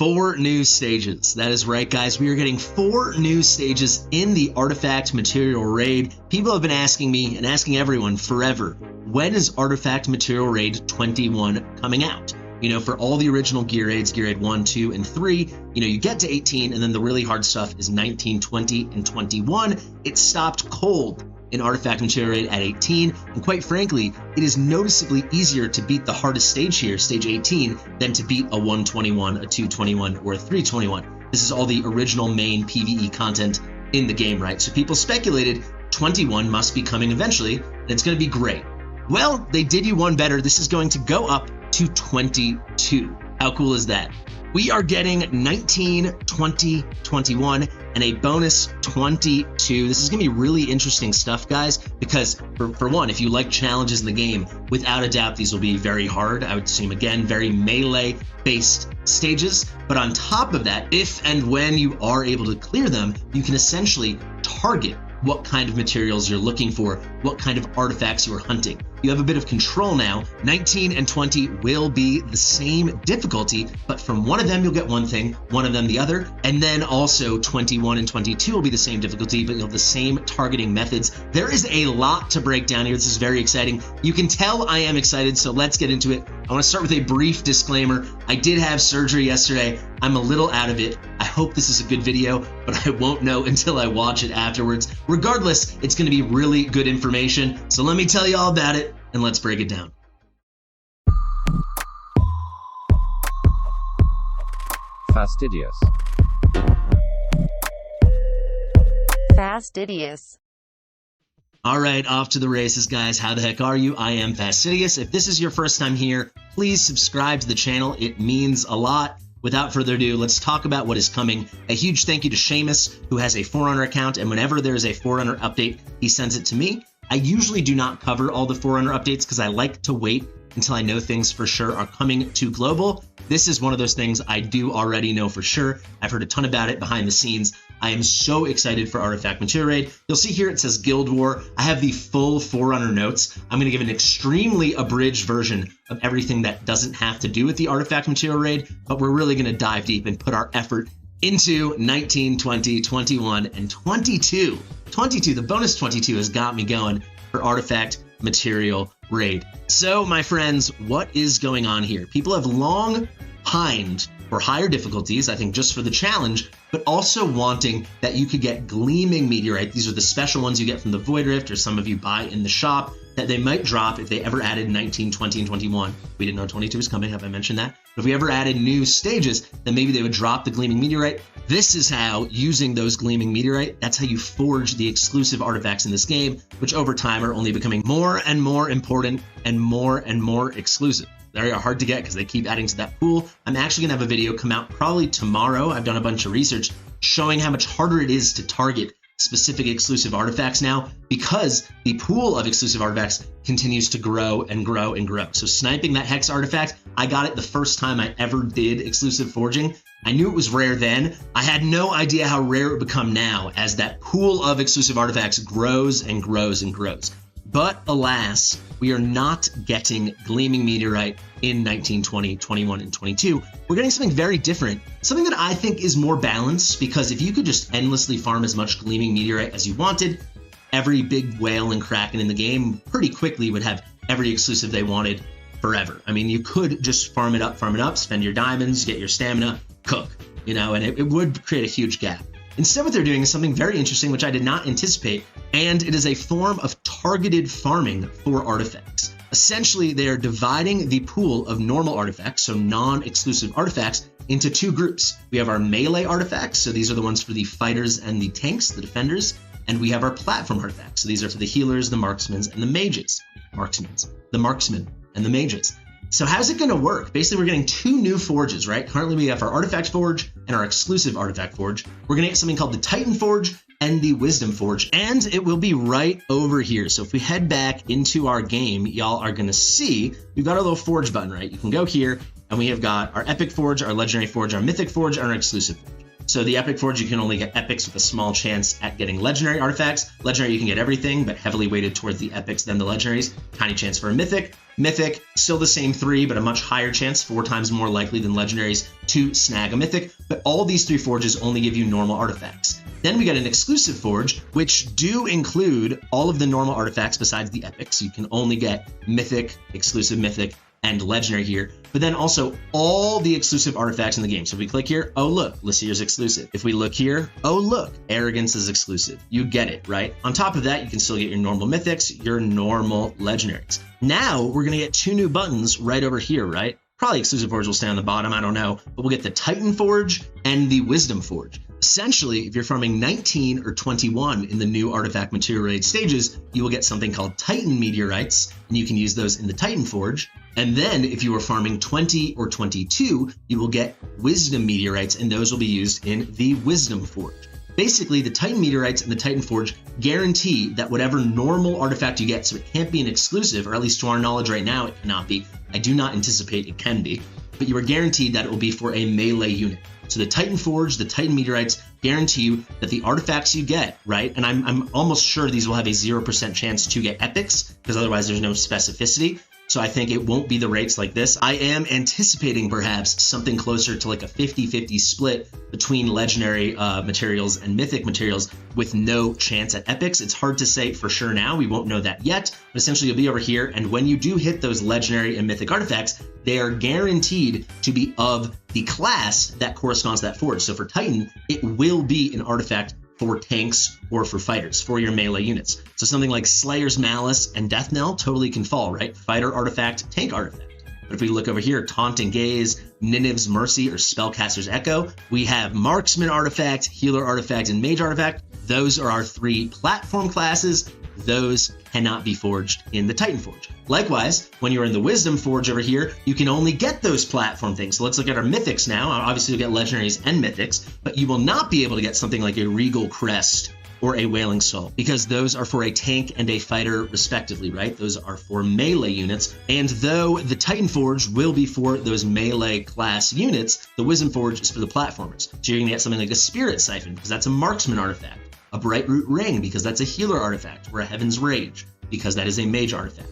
4 new stages. That is right, guys. We are getting 4 new stages in the Artifact Material Raid. People have been asking me and asking everyone forever, when is Artifact Material Raid 21 coming out? You know, for all the original gear raids, gear raid 1, 2, and 3, you know, you get to 18, and then the really hard stuff is 19, 20, and 21. It stopped cold in Artifact Material Raid at 18, and quite frankly, it is noticeably easier to beat the hardest stage here, stage 18, than to beat a 121, a 221, or a 321. This is all the original main PvE content in the game, right? So people speculated 21 must be coming eventually, and it's going to be great. Well, they did you one better. This is going to go up to 22. How cool is that? We are getting 19, 20, 21, and a bonus 22. This is going to be really interesting stuff, guys, because for one, if you like challenges in the game, without a doubt, these will be very hard. I would assume, again, very melee-based stages. But on top of that, if and when you are able to clear them, you can essentially target what kind of materials you're looking for, what kind of artifacts you are hunting. You have a bit of control now. 19 and 20 will be the same difficulty, but from one of them you'll get one thing, one of them the other, and then also 21 and 22 will be the same difficulty, but you'll have the same targeting methods. There is a lot to break down here. This is very exciting. You can tell I am excited, so let's get into it. I want to start with a brief disclaimer. I did have surgery yesterday. I'm a little out of it. I hope this is a good video, but I won't know until I watch it afterwards. Regardless, it's going to be really good information, so let me tell you all about it, and let's break it down. Fastidious. Fastidious. All right, off to the races, guys. How the heck are you? I am Fastidious. If this is your first time here, please subscribe to the channel. It means a lot. Without further ado, let's talk about what is coming. A huge thank you to Seamus, who has a Forerunner account, and whenever there is a Forerunner update, he sends it to me. I usually do not cover all the Forerunner updates because I like to wait until I know things for sure are coming to global. This is one of those things I do already know for sure. I've heard a ton about it behind the scenes. I am so excited for Artifact Material Raid. You'll see here it says Guild War. I have the full Forerunner notes. I'm going to give an extremely abridged version of everything that doesn't have to do with the Artifact Material Raid, but we're really going to dive deep and put our effort into 19, 20, 21, and 22. 22, the bonus 22 has got me going for Artifact Material Raid. So, my friends, what is going on here? People have long pined for higher difficulties, I think just for the challenge, but also wanting that you could get Gleaming Meteorite. These are the special ones you get from the Void Rift, or some of you buy in the shop, that they might drop if they ever added 19, 20, and 21. We didn't know 22 was coming, have I mentioned that? But if we ever added new stages, then maybe they would drop the Gleaming Meteorite. This is how, using those Gleaming Meteorite, that's how you forge the exclusive artifacts in this game, which over time are only becoming more and more important and more exclusive. They are hard to get because they keep adding to that pool. I'm actually gonna have a video come out probably tomorrow. I've done a bunch of research showing how much harder it is to target specific exclusive artifacts now because the pool of exclusive artifacts continues to grow and grow and grow. So sniping that Hex artifact, I got it the first time I ever did exclusive forging. I knew it was rare then. I had no idea how rare it would become now as that pool of exclusive artifacts grows and grows and grows. But alas, we are not getting Gleaming Meteorite in 19, 20, 21, and 22. We're getting something very different, something that I think is more balanced, because if you could just endlessly farm as much Gleaming Meteorite as you wanted, every big whale and kraken in the game pretty quickly would have every exclusive they wanted forever. I mean, you could just farm it up, spend your diamonds, get your stamina, cook, you know, and it would create a huge gap. Instead, what they're doing is something very interesting, which I did not anticipate, and it is a form of targeted farming for artifacts. Essentially, they are dividing the pool of normal artifacts, so non-exclusive artifacts, into 2 groups. We have our melee artifacts, so these are the ones for the fighters and the tanks, the defenders, and we have our platform artifacts, so these are for the healers, the marksmen, and the mages. The marksmen and the mages. So how's it going to work? Basically, we're getting 2 new forges, right? Currently, we have our Artifact Forge and our exclusive Artifact Forge. We're going to get something called the Titan Forge and the Wisdom Forge, and it will be right over here. So if we head back into our game, y'all are going to see we've got our little Forge button, right? You can go here, and we have got our Epic Forge, our Legendary Forge, our Mythic Forge, and our Exclusive Forge. So the Epic Forge, you can only get epics with a small chance at getting legendary artifacts. Legendary, you can get everything, but heavily weighted towards the epics than the legendaries. Tiny chance for a mythic. Mythic, still the same 3, but a much higher chance, 4 times more likely than legendaries to snag a mythic. But all these 3 forges only give you normal artifacts. Then we got an exclusive forge, which do include all of the normal artifacts besides the epics. You can only get mythic, exclusive mythic, and legendary here, but then also all the exclusive artifacts in the game. So if we click here, oh look, Lysier's exclusive. If we look here, oh look, Arrogance is exclusive. You get it, right? On top of that, you can still get your normal mythics, your normal legendaries. Now we're gonna get 2 new buttons right over here, right? Probably exclusive forge will stay on the bottom, I don't know, but we'll get the Titan Forge and the Wisdom Forge. Essentially, if you're farming 19 or 21 in the new artifact material raid stages, you will get something called Titan Meteorites, and you can use those in the Titan Forge. And then if you are farming 20 or 22, you will get Wisdom Meteorites, and those will be used in the Wisdom Forge. Basically, the Titan Meteorites and the Titan Forge guarantee that whatever normal artifact you get, so it can't be an exclusive, or at least to our knowledge right now, it cannot be. I do not anticipate it can be, but you are guaranteed that it will be for a melee unit. So the Titan Forge, the Titan Meteorites guarantee you that the artifacts you get, right? And I'm almost sure these will have a 0% chance to get epics, because otherwise there's no specificity. So I think it won't be the rates like this. I am anticipating perhaps something closer to like a 50-50 split between legendary materials and mythic materials with no chance at epics. It's hard to say for sure now. We won't know that yet. But essentially you'll be over here, and when you do hit those legendary and mythic artifacts, they are guaranteed to be of the class that corresponds to that forge. So for Titan, it will be an artifact for tanks or for fighters, for your melee units. So something like Slayer's Malice and Death Knell totally can fall, right? Fighter artifact, tank artifact. But if we look over here, Taunting Gaze, Nineveh's Mercy, or Spellcaster's Echo, we have Marksman artifact, Healer artifact, and Mage artifact. Those are our 3 platform classes. Those cannot be forged in the Titan Forge. Likewise, when you're in the Wisdom Forge over here, you can only get those platform things. So let's look at our mythics now. Obviously, you'll get legendaries and mythics, but you will not be able to get something like a Regal Crest or a Wailing Skull, because those are for a tank and a fighter respectively, right? Those are for melee units. And though the Titan Forge will be for those melee class units, the Wisdom Forge is for the platformers. So you're gonna get something like a Spirit Siphon, because that's a marksman artifact, a Bright Root Ring, because that's a healer artifact, or a Heaven's Rage, because that is a mage artifact.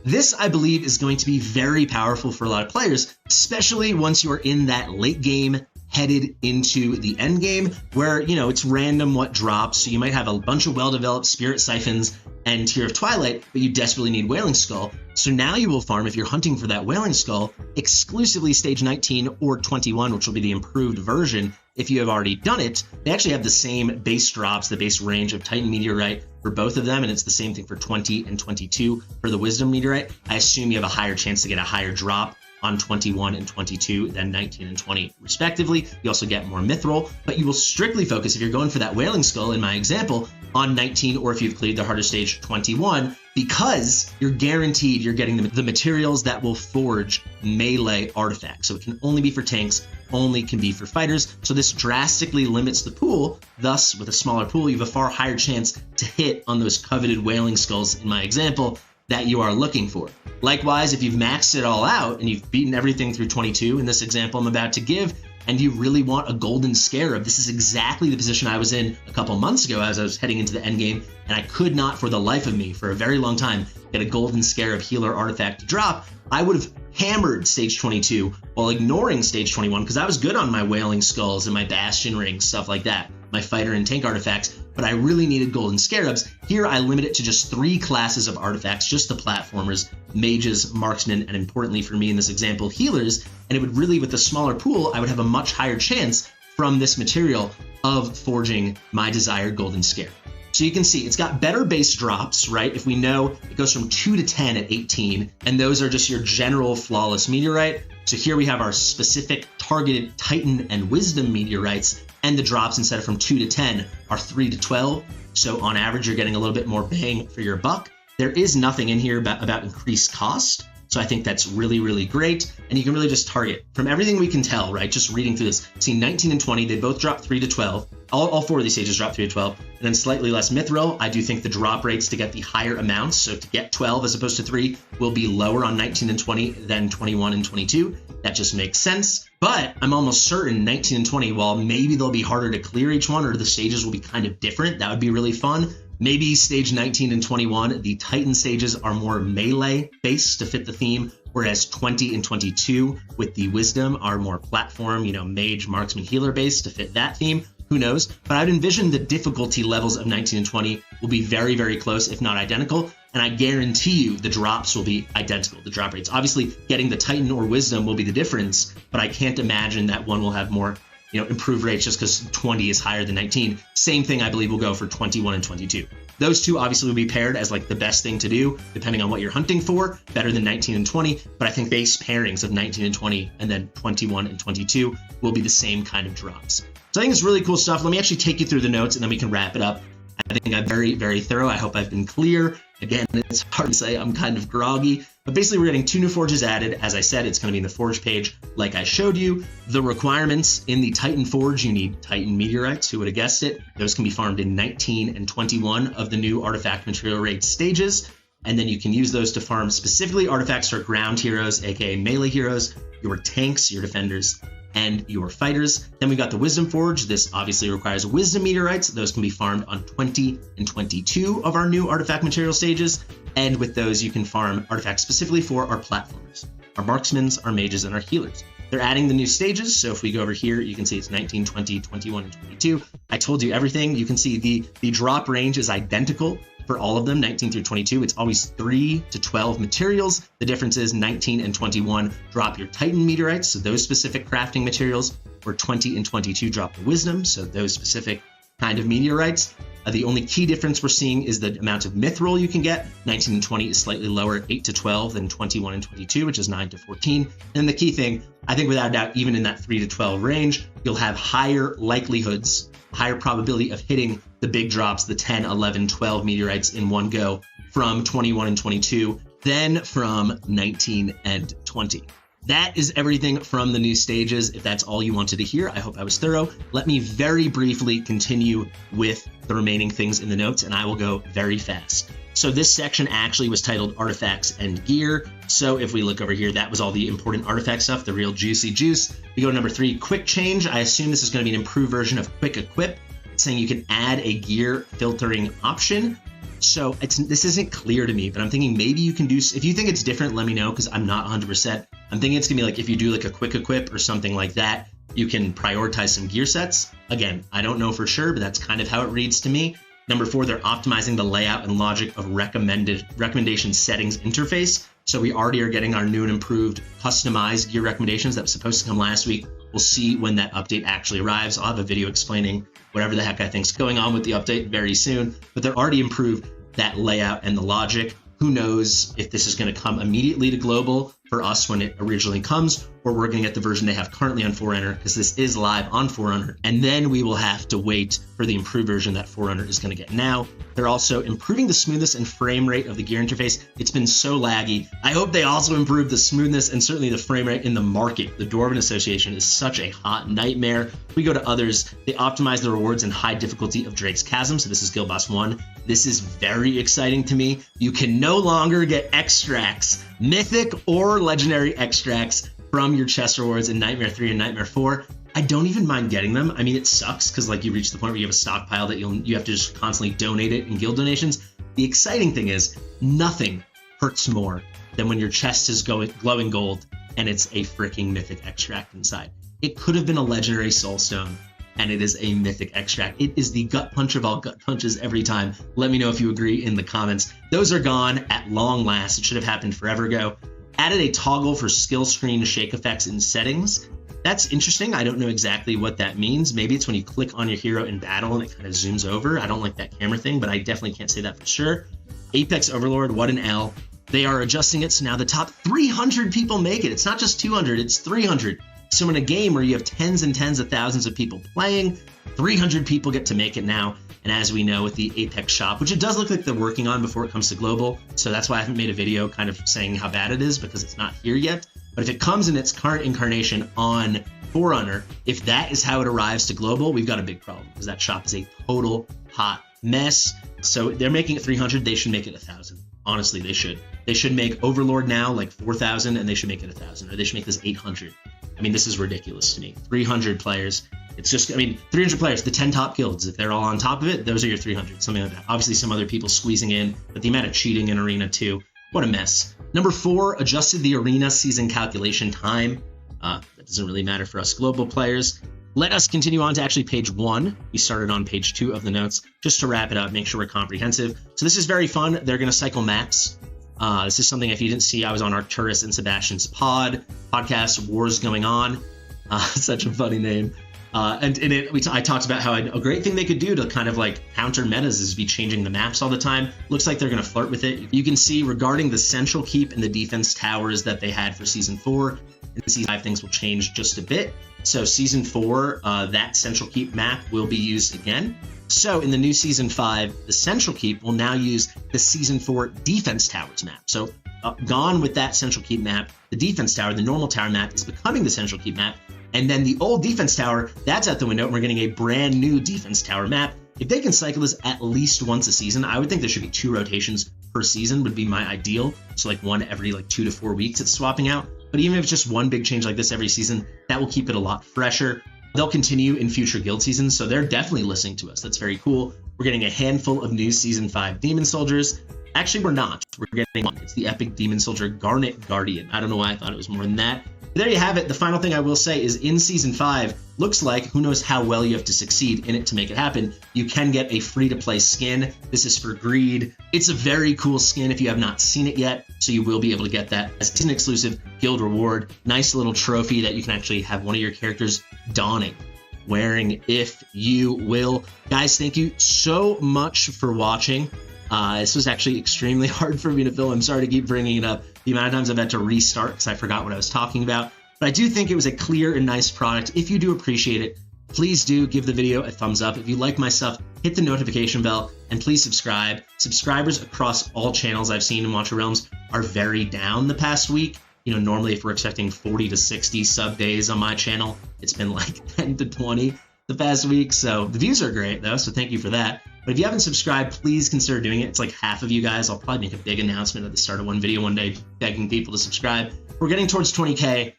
This, I believe, is going to be very powerful for a lot of players, especially once you are in that late game headed into the end game where, you know, it's random what drops. So you might have a bunch of well-developed Spirit Siphons and Tear of Twilight, but you desperately need Wailing Skull. So now you will farm, if you're hunting for that Wailing Skull, exclusively stage 19 or 21, which will be the improved version if you have already done it. They actually have the same base drops, the base range of Titan Meteorite for both of them, and it's the same thing for 20 and 22 for the Wisdom Meteorite. I assume you have a higher chance to get a higher drop on 21 and 22 than 19 and 20 respectively. You also get more Mithril, but you will strictly focus, if you're going for that Wailing Skull in my example, on 19, or if you've cleared the harder stage, 21, because you're guaranteed you're getting the materials that will forge melee artifacts. So it can only be for tanks, only can be for fighters. So this drastically limits the pool. Thus, with a smaller pool, you have a far higher chance to hit on those coveted Wailing Skulls in my example that you are looking for. Likewise, if you've maxed it all out and you've beaten everything through 22 in this example I'm about to give, and you really want a Golden Scarab, this is exactly the position I was in a couple months ago as I was heading into the end game, and I could not, for the life of me, for a very long time, get a Golden Scarab healer artifact to drop. I would have hammered stage 22 while ignoring stage 21, because I was good on my Wailing Skulls and my Bastion Rings, stuff like that, my fighter and tank artifacts, but I really needed Golden Scarabs. Here I limit it to just 3 classes of artifacts, just the platformers, mages, marksmen, and importantly for me in this example, healers, and it would really, with a smaller pool, I would have a much higher chance from this material of forging my desired Golden Scarab. So you can see it's got better base drops, right? If we know it goes from 2 to 10 at 18, and those are just your general flawless meteorite. So here we have our specific targeted Titan and Wisdom meteorites, and the drops, instead of from 2 to 10, are 3 to 12. So on average, you're getting a little bit more bang for your buck. There is nothing in here about increased cost. So I think that's really, really great. And you can really just target from everything we can tell, right? Just reading through this, see 19 and 20, they both drop 3 to 12. All four of these stages drop 3 to 12. And then slightly less mithril. I do think the drop rates to get the higher amounts, so to get 12 as opposed to 3, will be lower on 19 and 20 than 21 and 22. That just makes sense. But I'm almost certain 19 and 20, while maybe they'll be harder to clear each one, or the stages will be kind of different, that would be really fun. Maybe stage 19 and 21, the Titan stages are more melee based to fit the theme, whereas 20 and 22 with the Wisdom are more platform, mage, marksman, healer based to fit that theme. Who knows? But I'd envision the difficulty levels of 19 and 20 will be very, very close, if not identical. And I guarantee you the drops will be identical, the drop rates. Obviously, getting the Titan or Wisdom will be the difference, but I can't imagine that one will have more improved rates just because 20 is higher than 19. Same thing I believe will go for 21 and 22. Those two obviously will be paired as like the best thing to do, depending on what you're hunting for, better than 19 and 20. But I think base pairings of 19 and 20 and then 21 and 22 will be the same kind of drops. So I think it's really cool stuff. Let me actually take you through the notes and then we can wrap it up. I think I'm very, very thorough. I hope I've been clear. Again, it's hard to say, I'm kind of groggy, but basically we're getting 2 new forges added. As I said, it's going to be in the forge page like I showed you. The requirements in the Titan forge, you need Titan meteorites. Who would have guessed it? Those can be farmed in 19 and 21 of the new artifact material raid stages. And then you can use those to farm specifically artifacts for ground heroes, aka melee heroes, your tanks, your defenders, and your fighters. Then we got the Wisdom Forge. This obviously requires Wisdom meteorites. Those can be farmed on 20 and 22 of our new artifact material stages. And with those, you can farm artifacts specifically for our platformers, our marksmen, our mages, and our healers. They're adding the new stages. So if we go over here, you can see it's 19, 20, 21, and 22. I told you everything. You can see the drop range is identical for all of them, 19 through 22. It's always 3 to 12 materials. The difference is 19 and 21 drop your Titan meteorites, so those specific crafting materials, where 20 and 22 drop the Wisdom, so those specific kind of meteorites. The only key difference we're seeing is the amount of mithril you can get. 19 and 20 is slightly lower, 8 to 12, than 21 and 22, which is 9 to 14. And the key thing, I think without a doubt, even in that 3 to 12 range, you'll have higher likelihoods, higher probability of hitting the big drops, the 10, 11, 12 meteorites in one go from 21 and 22 than from 19 and 20. That is everything from the new stages. If that's all you wanted to hear, I hope I was thorough. Let me very briefly continue with the remaining things in the notes, and I will go very fast. So this section actually was titled Artifacts and Gear. So if we look over here, that was all the important artifact stuff, the real juicy juice. We go to number 3, Quick Change. I assume this is going to be an improved version of Quick Equip. It's saying you can add a gear filtering option. So this isn't clear to me, but I'm thinking maybe you can do, if you think it's different, let me know, because I'm not 100%. I'm thinking it's gonna be like if you do like a quick equip or something like that, you can prioritize some gear sets. Again, I don't know for sure, but that's kind of how it reads to me. Number 4, they're optimizing the layout and logic of recommendation settings interface. So we already are getting our new and improved customized gear recommendations that was supposed to come last week. We'll see when that update actually arrives. I'll have a video explaining whatever the heck I think's going on with the update very soon, but they're already improved that layout and the logic. Who knows if this is going to come immediately to global for us when it originally comes, or we're going to get the version they have currently on Forerunner, because this is live on Forerunner, and then we will have to wait for the improved version that Forerunner is going to get now. They're also improving the smoothness and frame rate of the gear interface. It's been so laggy. I hope they also improve the smoothness and certainly the frame rate in the market. The Dwarven Association is such a hot nightmare. We go to others. They optimize the rewards and high difficulty of Drake's Chasm. So this is Guild Boss 1. This is very exciting to me. You can no longer get extracts, mythic or legendary extracts, from your chest rewards in Nightmare 3 and Nightmare 4. I don't even mind getting them. I mean, it sucks because like you reach the point where you have a stockpile that you have to just constantly donate it in guild donations. The exciting thing is nothing hurts more than when your chest is glowing gold and it's a freaking mythic extract inside. It could have been a legendary soulstone and it is a mythic extract. It is the gut punch of all gut punches every time. Let me know if you agree in the comments. Those are gone at long last. It should have happened forever ago. Added a toggle for skill screen shake effects in settings. That's interesting. I don't know exactly what that means. Maybe it's when you click on your hero in battle and it kind of zooms over. I don't like that camera thing, but I definitely can't say that for sure. Apex Overlord, what an L. They are adjusting it, so now the top 300 people make it. It's not just 200, it's 300. So in a game where you have tens and tens of thousands of people playing, 300 people get to make it now. And as we know with the Apex shop, which it does look like they're working on before it comes to global. So that's why I haven't made a video kind of saying how bad it is, because it's not here yet. But if it comes in its current incarnation on Forerunner, if that is how it arrives to global, we've got a big problem, because that shop is a total hot mess. So they're making it 300. They should make it 1,000. Honestly, they should. They should make Overlord now like 4,000, and they should make it 1,000, or they should make this 800. I mean, this is ridiculous to me. 300 players. It's just, I mean, 300 players, the 10 top guilds, if they're all on top of it, those are your 300, something like that. Obviously, some other people squeezing in, but the amount of cheating in Arena too, what a mess. Number 4, adjusted the Arena season calculation time. That doesn't really matter for us global players. Let us continue on to actually page 1. We started on page 2 of the notes, just to wrap it up, make sure we're comprehensive. So this is very fun. They're going to cycle maps. This is something, if you didn't see, I was on Arcturus and Sebastian's podcast, Wars Going On. Such a funny name. And in it, I talked about how a great thing they could do to kind of like counter metas is be changing the maps all the time. Looks like they're going to flirt with it. You can see regarding the central keep and the defense towers that they had for Season 4, in Season 5 things will change just a bit. So Season 4, that central keep map will be used again. So in the new Season 5, the central keep will now use the Season 4 defense towers map. So gone with that central keep map, the defense tower, the normal tower map is becoming the central keep map. And then the old defense tower, that's out the window, and we're getting a brand new defense tower map. If they can cycle this at least once a season, I would think there should be 2 rotations per season would be my ideal. So like one every like 2 to 4 weeks it's swapping out. But even if it's just one big change like this every season, that will keep it a lot fresher. They'll continue in future guild seasons, so they're definitely listening to us. That's very cool. We're getting a handful of new Season 5 Demon Soldiers. Actually, we're not. We're getting one. It's the epic Demon Soldier Garnet Guardian. I don't know why I thought it was more than that. There you have it. The final thing I will say is in Season 5, looks like, who knows how well you have to succeed in it to make it happen, you can get a free-to-play skin. This is for greed. It's a very cool skin if you have not seen it yet, so you will be able to get that as an exclusive guild reward. Nice little trophy that you can actually have one of your characters donning, wearing, if you will. Guys, thank you so much for watching. This was actually extremely hard for me to film. I'm sorry to keep bringing it up. The amount of times I've had to restart because I forgot what I was talking about. But I do think it was a clear and nice product. If you do appreciate it, please do give the video a thumbs up. If you like my stuff, hit the notification bell and please subscribe. Subscribers across all channels I've seen in Watcher Realms are very down the past week. You know, normally if we're expecting 40 to 60 sub days on my channel, it's been like 10 to 20 the past week. So the views are great though, so thank you for that. But if you haven't subscribed, please consider doing it. It's like half of you guys. I'll probably make a big announcement at the start of one video one day begging people to subscribe. We're getting towards 20K.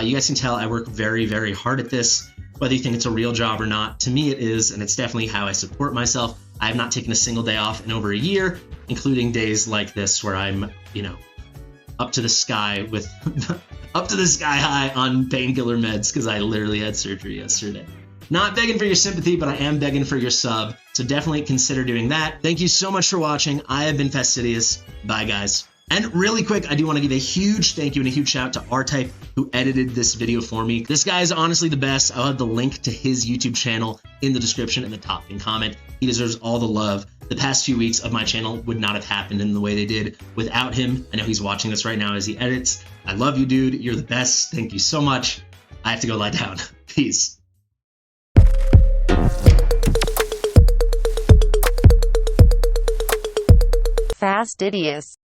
You guys can tell I work very, very hard at this. Whether you think it's a real job or not, to me it is, and it's definitely how I support myself. I have not taken a single day off in over a year, including days like this where I'm, you know, up to the sky with up to the sky high on painkiller meds because I literally had surgery yesterday. Not begging for your sympathy, but I am begging for your sub, so definitely consider doing that. Thank you so much for watching. I have been Fastidious. Bye, guys. And really quick, I do want to give a huge thank you and a huge shout out to R-Type, who edited this video for me. This guy is honestly the best. I'll have the link to his YouTube channel in the description and the top pin comment. He deserves all the love. The past few weeks of my channel would not have happened in the way they did without him. I know he's watching this right now as he edits. I love you, dude. You're the best. Thank you so much. I have to go lie down. Peace. Fastidious.